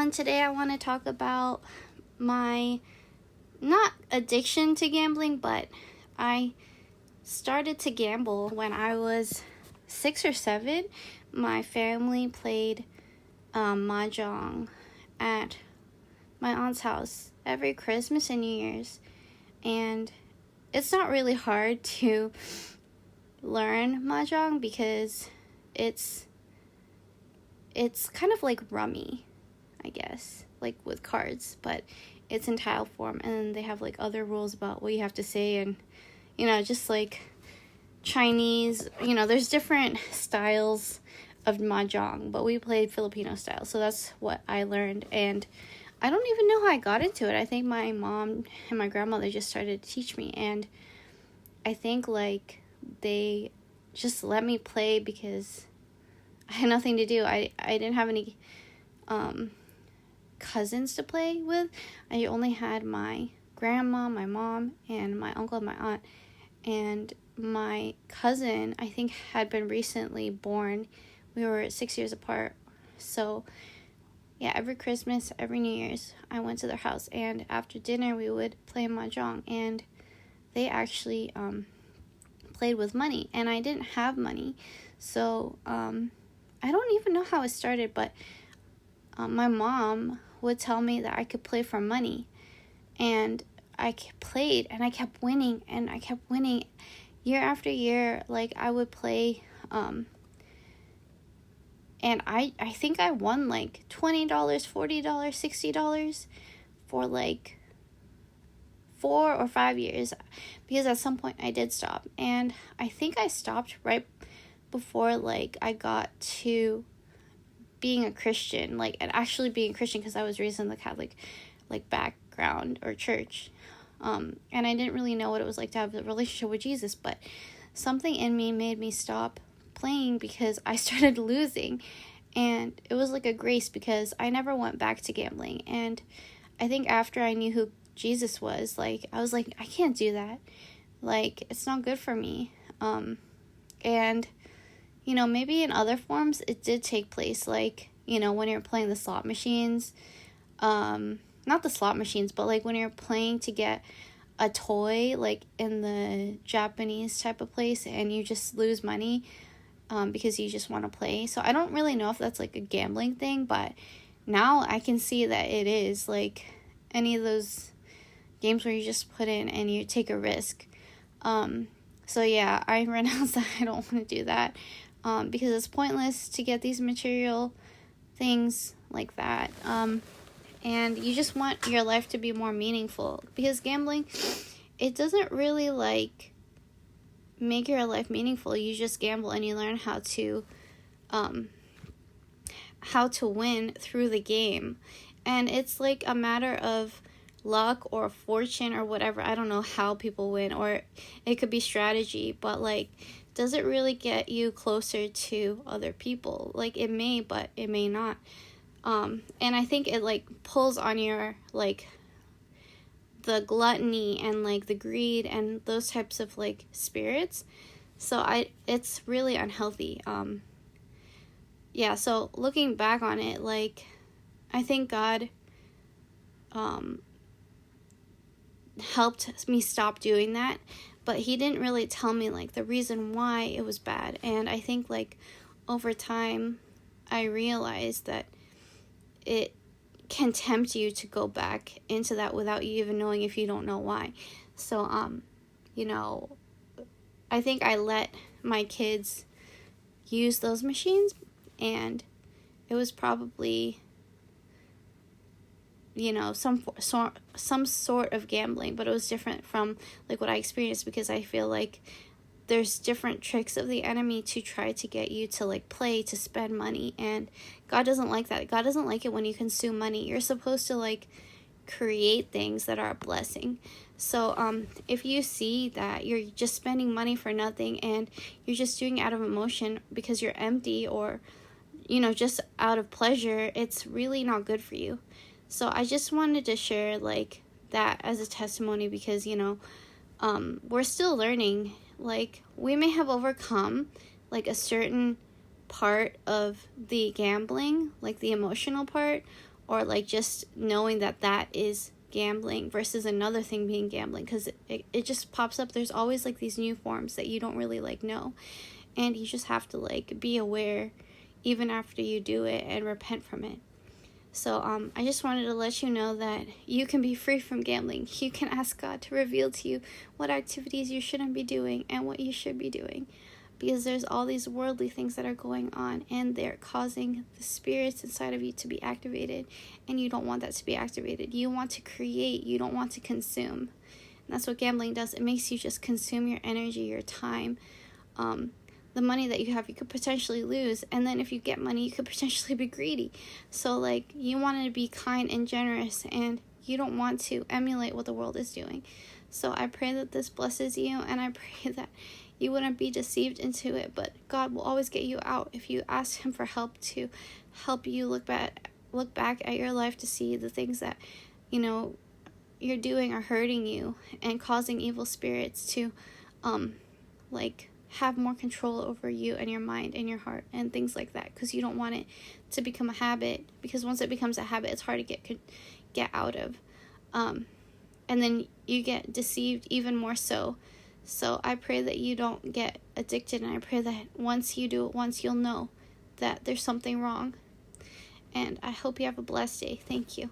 everyone. Today I want to talk about my not addiction to gambling, but I started to gamble when I was 6 or 7. My family played mahjong at my aunt's house every Christmas and New Year's, and it's not really hard to learn mahjong because it's kind of like rummy, I guess, like with cards, but it's in tile form, and they have like other rules about what you have to say, and just like Chinese, there's different styles of mahjong, but we played Filipino style, so that's what I learned. And I don't even know how I got into it. I think my mom and my grandmother just started to teach me, and I think like they just let me play because I had nothing to do. I didn't have any cousins to play with. I only had my grandma, my mom, and my uncle and my aunt. And my cousin, I think, had been recently born. We were 6 years apart. So, yeah, every Christmas, every New Year's, I went to their house. And after dinner, we would play mahjong. And they actually played with money. And I didn't have money. So, I don't even know how it started, but my mom would tell me that I could play for money, and I played, and I kept winning, year after year. Like, I would play, and I think I won like $20, $40, $60 for like 4 or 5 years, because at some point I did stop, and I think I stopped right before like I got to being a Christian, and actually being a Christian, because I was raised in the Catholic background or church, and I didn't really know what it was like to have a relationship with Jesus, but something in me made me stop playing because I started losing, and it was like a grace, because I never went back to gambling. And I think after I knew who Jesus was, I was like, I can't do that, it's not good for me. And maybe in other forms it did take place, when you're playing the slot machines, not the slot machines, but when you're playing to get a toy, in the Japanese type of place, and you just lose money because you just want to play. So I don't really know if that's a gambling thing, but now I can see that it is, any of those games where you just put in and you take a risk. So yeah, I renounced that. I don't want to do that. Because it's pointless to get these material things like that. And you just want your life to be more meaningful. Because gambling, it doesn't really, make your life meaningful. You just gamble and you learn how to win through the game. And it's a matter of luck or fortune or whatever. I don't know how people win. Or it could be strategy. But, does it really get you closer to other people? It may, but it may not. And I think it pulls on your the gluttony and the greed and those types of spirits. So it's really unhealthy. Yeah, so looking back on it, I think God helped me stop doing that. But he didn't really tell me, the reason why it was bad. And I think, over time, I realized that it can tempt you to go back into that without you even knowing, if you don't know why. So, I think I let my kids use those machines, and it was probably some sort of gambling, but it was different from what I experienced, because I feel there's different tricks of the enemy to try to get you to play, to spend money, and God doesn't like that. God doesn't like it when you consume money. You're supposed to create things that are a blessing. So if you see that you're just spending money for nothing, and you're just doing it out of emotion because you're empty, or just out of pleasure, it's really not good for you. So I just wanted to share that as a testimony, because we're still learning. We may have overcome a certain part of the gambling, the emotional part, or like just knowing that that is gambling versus another thing being gambling, because it just pops up. There's always like these new forms that you don't really like know, and you just have to like be aware even after you do it and repent from it. So I just wanted to let you know that you can be free from gambling. You can ask God to reveal to you what activities you shouldn't be doing and what you should be doing, because there's all these worldly things that are going on, and they're causing the spirits inside of you to be activated, and you don't want that to be activated. You want to create, you don't want to consume. And that's what gambling does. It makes you just consume your energy, your time. The money that you have, you could potentially lose, and then if you get money, you could potentially be greedy. So like, you want to be kind and generous, and you don't want to emulate what the world is doing. So I pray that this blesses you, and I pray that you wouldn't be deceived into it, but God will always get you out if you ask him for help, to help you look back at your life to see the things that, you know, you're doing are hurting you and causing evil spirits to like have more control over you and your mind and your heart and things like that, because you don't want it to become a habit, because once it becomes a habit, it's hard to get out of, and then you get deceived even more so. So I pray that you don't get addicted, and I pray that once you do it once, you'll know that there's something wrong. And I hope you have a blessed day. Thank you.